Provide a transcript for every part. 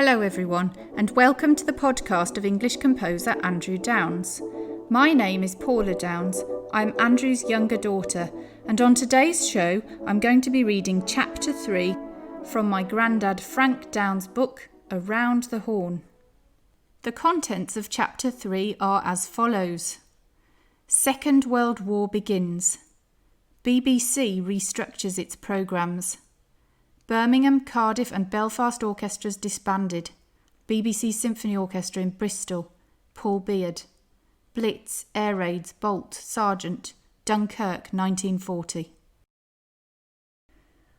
Hello everyone, and welcome to the podcast of English composer Andrew Downes. My name is Paula Downes. I'm Andrew's younger daughter, and on today's show I'm going to be reading Chapter 3 from my granddad Frank Downes' book, Around the Horn. The contents of Chapter 3 are as follows. Second World War begins. BBC restructures its programmes. Birmingham, Cardiff and Belfast orchestras disbanded. BBC Symphony Orchestra in Bristol. Paul Beard. Blitz, air raids, Boult, Sargent. Dunkirk, 1940.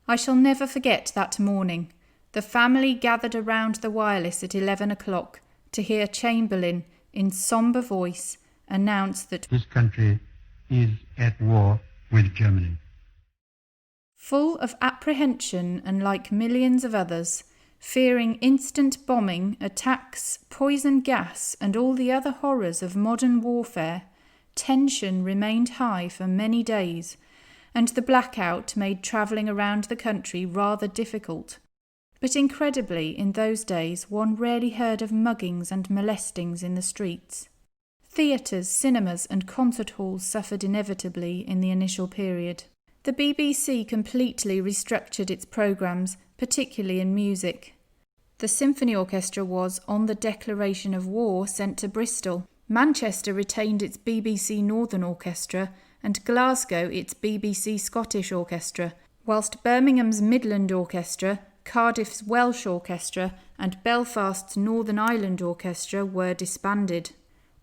I shall never forget that morning. The family gathered around the wireless at 11 o'clock to hear Chamberlain, in sombre voice, announce that this country is at war with Germany. Full of apprehension and like millions of others, fearing instant bombing, attacks, poison gas and all the other horrors of modern warfare, tension remained high for many days, and the blackout made travelling around the country rather difficult. But incredibly, in those days, one rarely heard of muggings and molestings in the streets. Theatres, cinemas and concert halls suffered inevitably in the initial period. The BBC completely restructured its programmes, particularly in music. The Symphony Orchestra was, on the declaration of war, sent to Bristol. Manchester retained its BBC Northern Orchestra and Glasgow its BBC Scottish Orchestra, whilst Birmingham's Midland Orchestra, Cardiff's Welsh Orchestra and Belfast's Northern Ireland Orchestra were disbanded.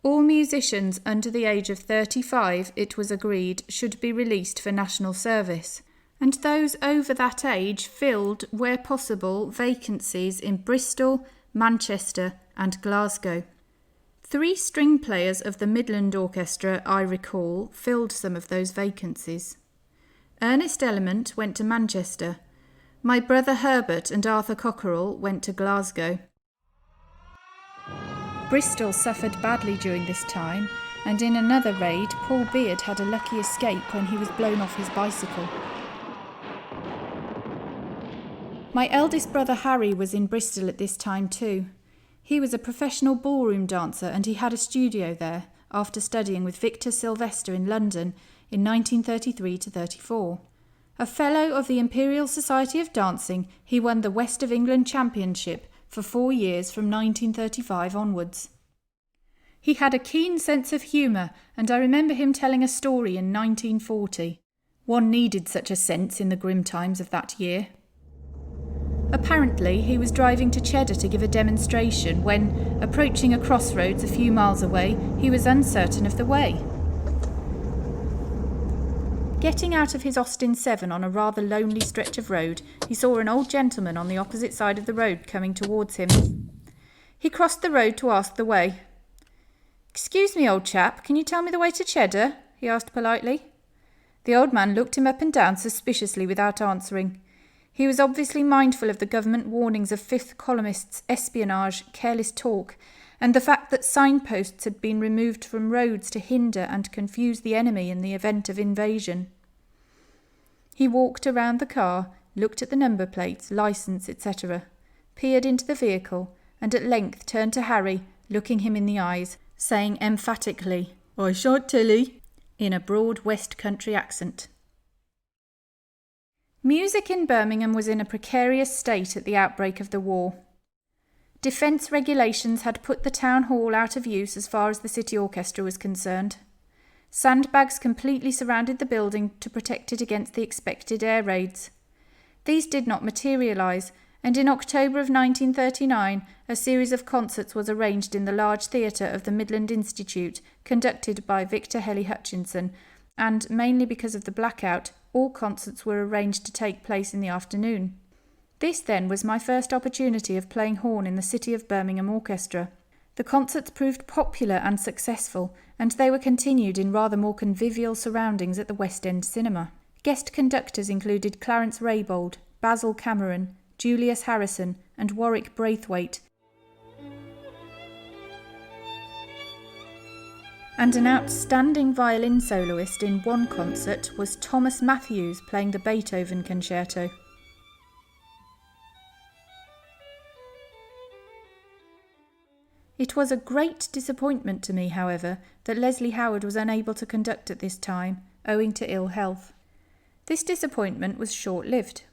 All musicians under the age of 35, it was agreed, should be released for national service, and those over that age filled, where possible, vacancies in Bristol, Manchester and Glasgow. 3 string players of the Midland Orchestra, I recall, filled some of those vacancies. Ernest Element went to Manchester. My brother Herbert and Arthur Cockerell went to Glasgow. Bristol suffered badly during this time, and in another raid, Paul Beard had a lucky escape when he was blown off his bicycle. My eldest brother Harry was in Bristol at this time too. He was a professional ballroom dancer and he had a studio there, after studying with Victor Sylvester in London in 1933-34. A Fellow of the Imperial Society of Dancing, he won the West of England Championship for 4 years from 1935 onwards. He had a keen sense of humour, and I remember him telling a story in 1940. One needed such a sense in the grim times of that year. Apparently, he was driving to Cheddar to give a demonstration when, approaching a crossroads a few miles away, he was uncertain of the way. Getting out of his Austin 7 on a rather lonely stretch of road, he saw an old gentleman on the opposite side of the road coming towards him. He crossed the road to ask the way. "Excuse me, old chap, can you tell me the way to Cheddar?" he asked politely. The old man looked him up and down suspiciously without answering. He was obviously mindful of the government warnings of fifth columnists, espionage, careless talk, and the fact that signposts had been removed from roads to hinder and confuse the enemy in the event of invasion. He walked around the car, looked at the number plates, licence, etc., peered into the vehicle, and at length turned to Harry, looking him in the eyes, saying emphatically, "I shan't tell 'ee," in a broad West Country accent. Music in Birmingham was in a precarious state at the outbreak of the war. Defence regulations had put the town hall out of use as far as the city orchestra was concerned. Sandbags completely surrounded the building to protect it against the expected air raids. These did not materialise, and in October of 1939 a series of concerts was arranged in the large theatre of the Midland Institute, conducted by Victor Helly Hutchinson, and, mainly because of the blackout, all concerts were arranged to take place in the afternoon. This then was my first opportunity of playing horn in the City of Birmingham Orchestra. The concerts proved popular and successful, and they were continued in rather more convivial surroundings at the West End Cinema. Guest conductors included Clarence Raybould, Basil Cameron, Julius Harrison and Warwick Braithwaite, and an outstanding violin soloist in one concert was Thomas Matthews playing the Beethoven Concerto. It was a great disappointment to me, however, that Leslie Howard was unable to conduct at this time, owing to ill health. This disappointment was short-lived.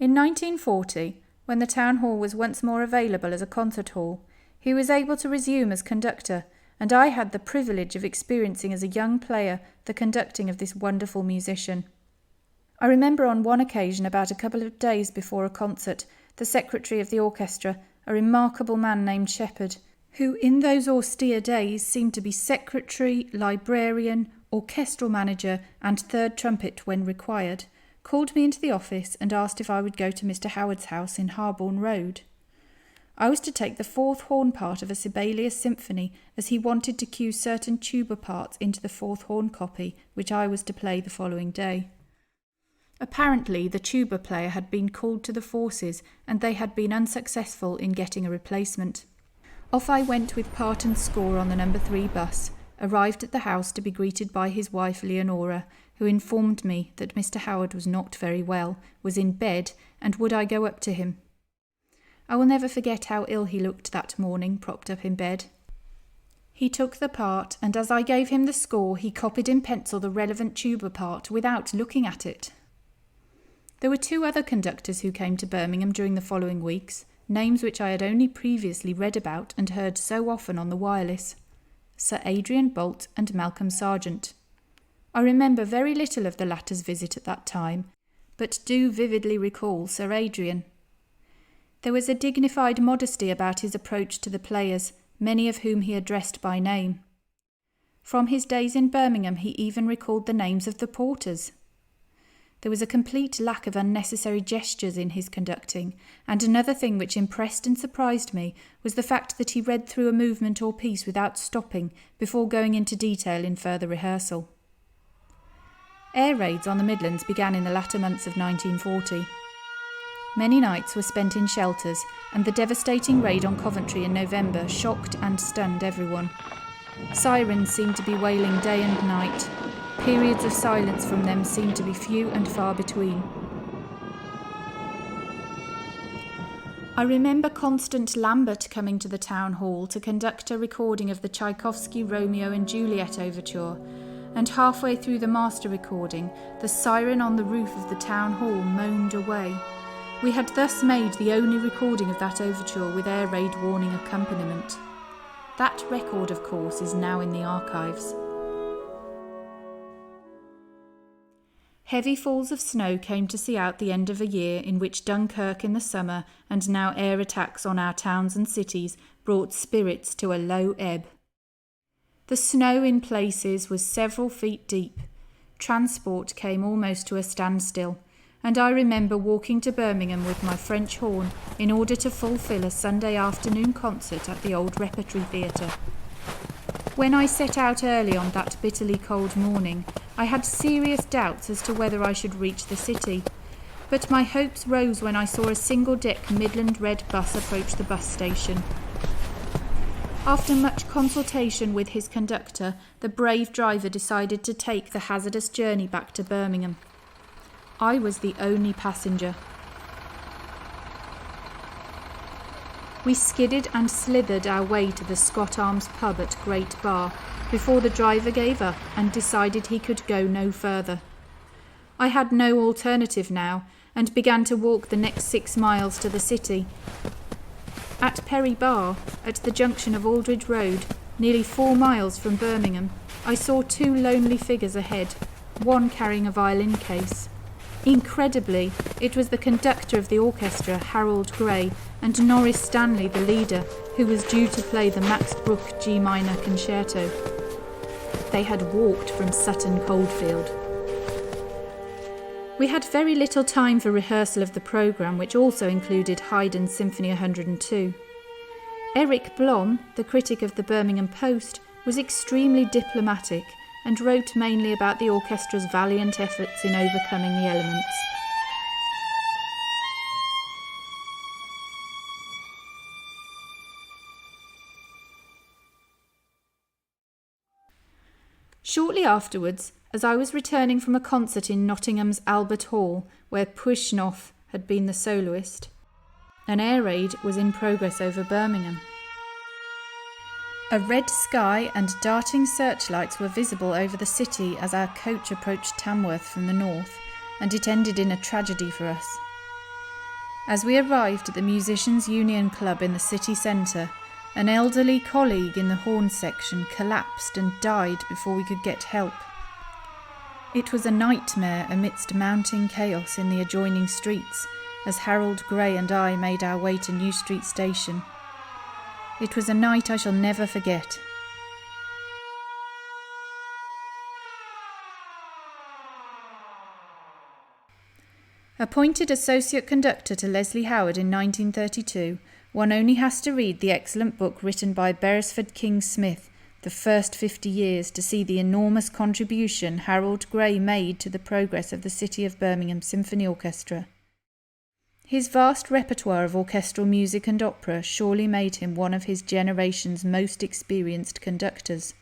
In 1940, when the town hall was once more available as a concert hall, he was able to resume as conductor, and I had the privilege of experiencing as a young player the conducting of this wonderful musician. I remember on one occasion, about a couple of days before a concert, the secretary of the orchestra, a remarkable man named Shepherd, who in those austere days seemed to be secretary, librarian, orchestral manager and third trumpet when required, called me into the office and asked if I would go to Mr. Howard's house in Harborne Road. I was to take the fourth horn part of a Sibelius symphony, as he wanted to cue certain tuba parts into the fourth horn copy, which I was to play the following day. Apparently the tuba player had been called to the forces, and they had been unsuccessful in getting a replacement. Off I went with part and score on the No. 3 bus, arrived at the house to be greeted by his wife Leonora, who informed me that Mr. Howard was not very well, was in bed, and would I go up to him. I will never forget how ill he looked that morning, propped up in bed. He took the part, and as I gave him the score, he copied in pencil the relevant tuba part without looking at it. There were 2 other conductors who came to Birmingham during the following weeks, names which I had only previously read about and heard so often on the wireless: Sir Adrian Boult and Malcom Sargent. I remember very little of the latter's visit at that time, but do vividly recall Sir Adrian. There was a dignified modesty about his approach to the players, many of whom he addressed by name. From his days in Birmingham he even recalled the names of the porters. There was a complete lack of unnecessary gestures in his conducting, and another thing which impressed and surprised me was the fact that he read through a movement or piece without stopping before going into detail in further rehearsal. Air raids on the Midlands began in the latter months of 1940. Many nights were spent in shelters, and the devastating raid on Coventry in November shocked and stunned everyone. Sirens seemed to be wailing day and night. Periods of silence from them seemed to be few and far between. I remember Constant Lambert coming to the town hall to conduct a recording of the Tchaikovsky Romeo and Juliet overture, and halfway through the master recording, the siren on the roof of the town hall moaned away. We had thus made the only recording of that overture with air raid warning accompaniment. That record, of course, is now in the archives. Heavy falls of snow came to see out the end of a year in which Dunkirk in the summer and now air attacks on our towns and cities brought spirits to a low ebb. The snow in places was several feet deep. Transport came almost to a standstill, and I remember walking to Birmingham with my French horn in order to fulfil a Sunday afternoon concert at the old Repertory Theatre. When I set out early on that bitterly cold morning, I had serious doubts as to whether I should reach the city, but my hopes rose when I saw a single-deck Midland Red bus approach the bus station. After much consultation with his conductor, the brave driver decided to take the hazardous journey back to Birmingham. I was the only passenger. We skidded and slithered our way to the Scott Arms pub at Great Bar before the driver gave up and decided he could go no further. I had no alternative now and began to walk the next 6 miles to the city. At Perry Bar, at the junction of Aldridge Road, nearly 4 miles from Birmingham, I saw 2 lonely figures ahead, one carrying a violin case. Incredibly, it was the conductor of the orchestra, Harold Gray, and Norris Stanley, the leader, who was due to play the Max Bruch G minor concerto. They had walked from Sutton Coldfield. We had very little time for rehearsal of the programme, which also included Haydn's Symphony 102. Eric Blom, the critic of the Birmingham Post, was extremely diplomatic and wrote mainly about the orchestra's valiant efforts in overcoming the elements. Shortly afterwards, as I was returning from a concert in Nottingham's Albert Hall, where Pushnoff had been the soloist, an air raid was in progress over Birmingham. A red sky and darting searchlights were visible over the city as our coach approached Tamworth from the north, and it ended in a tragedy for us. As we arrived at the Musicians' Union Club in the city centre, an elderly colleague in the horn section collapsed and died before we could get help. It was a nightmare amidst mounting chaos in the adjoining streets, as Harold Gray and I made our way to New Street Station. It was a night I shall never forget. Appointed associate conductor to Leslie Howard in 1932, one only has to read the excellent book written by Beresford King Smith, The First 50 Years, to see the enormous contribution Harold Gray made to the progress of the City of Birmingham Symphony Orchestra. His vast repertoire of orchestral music and opera surely made him one of his generation's most experienced conductors.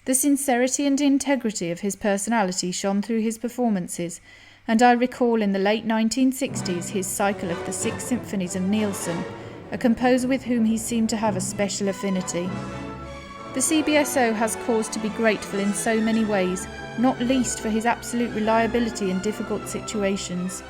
The sincerity and integrity of his personality shone through his performances, and I recall in the late 1960s his cycle of the 6 symphonies of Nielsen, a composer with whom he seemed to have a special affinity. The CBSO has cause to be grateful in so many ways, not least for his absolute reliability in difficult situations.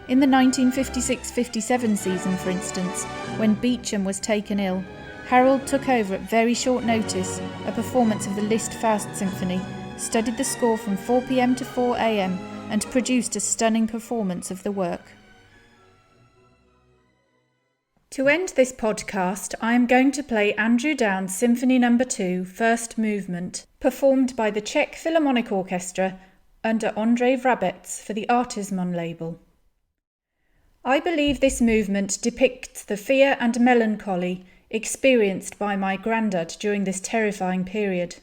In the 1956-57 season, for instance, when Beecham was taken ill, Harold took over at very short notice a performance of the Liszt Faust Symphony, studied the score from 4 p.m. to 4 a.m. and produced a stunning performance of the work. To end this podcast, I am going to play Andrew Downes Symphony No.2, First Movement, performed by the Czech Philharmonic Orchestra under Ondřej Vrabec for the Artismon label. I believe this movement depicts the fear and melancholy experienced by my grandad during this terrifying period.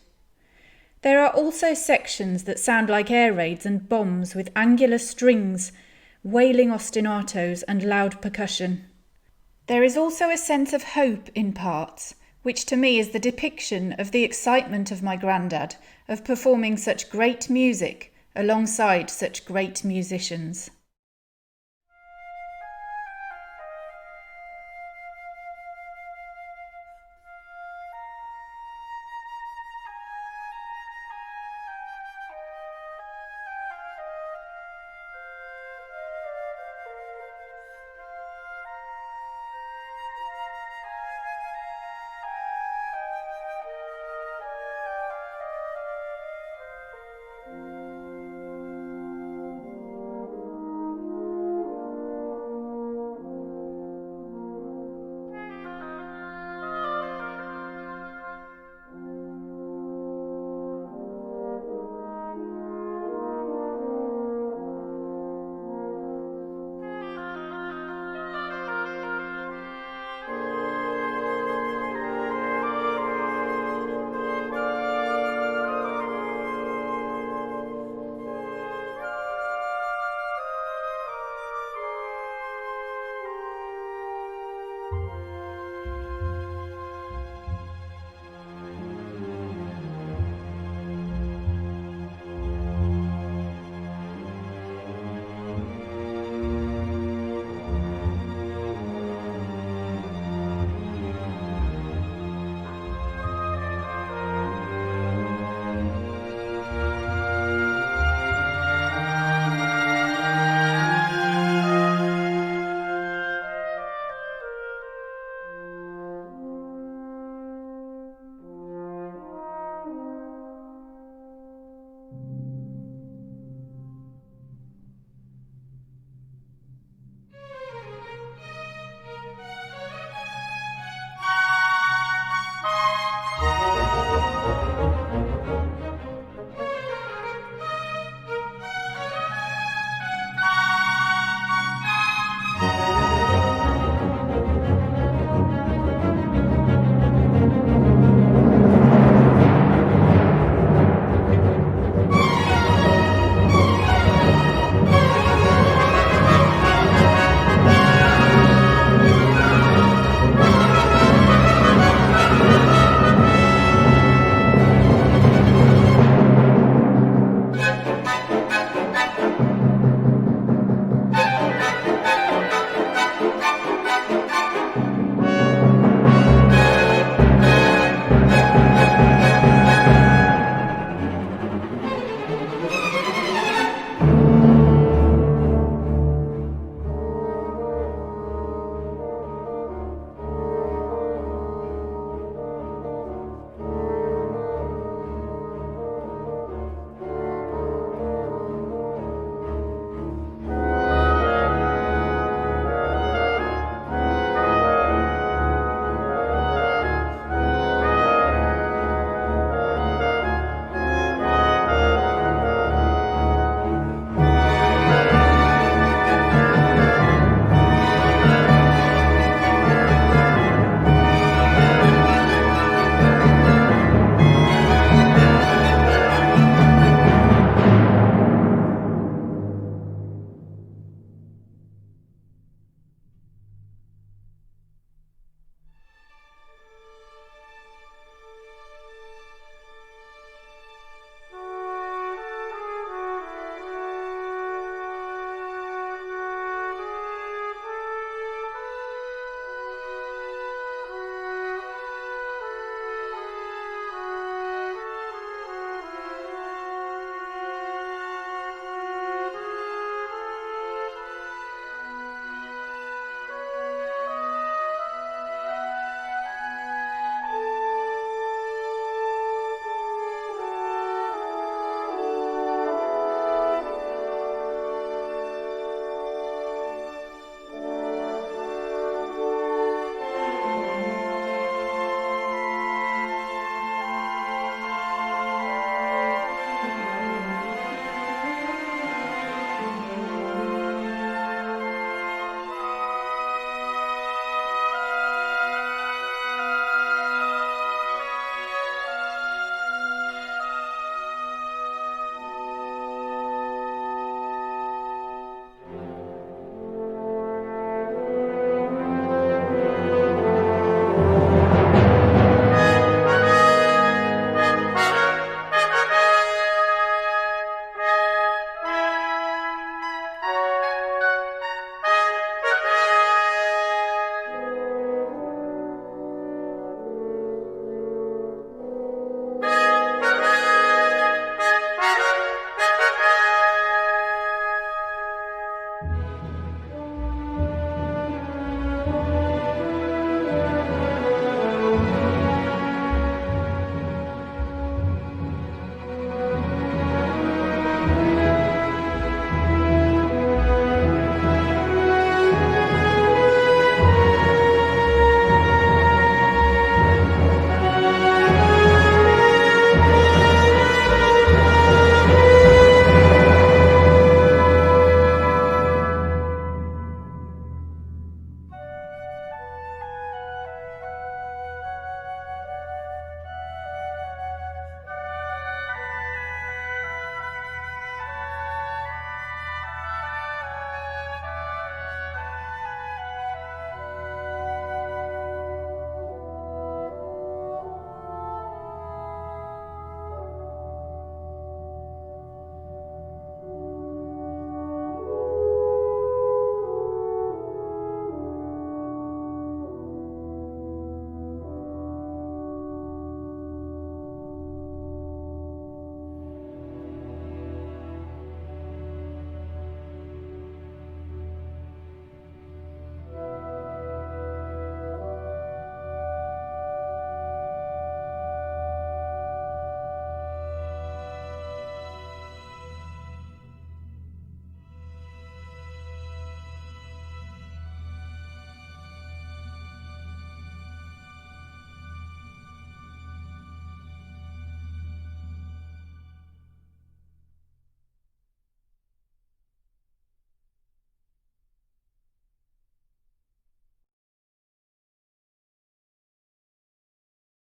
There are also sections that sound like air raids and bombs with angular strings, wailing ostinatos and loud percussion. There is also a sense of hope in parts, which to me is the depiction of the excitement of my grandad of performing such great music alongside such great musicians.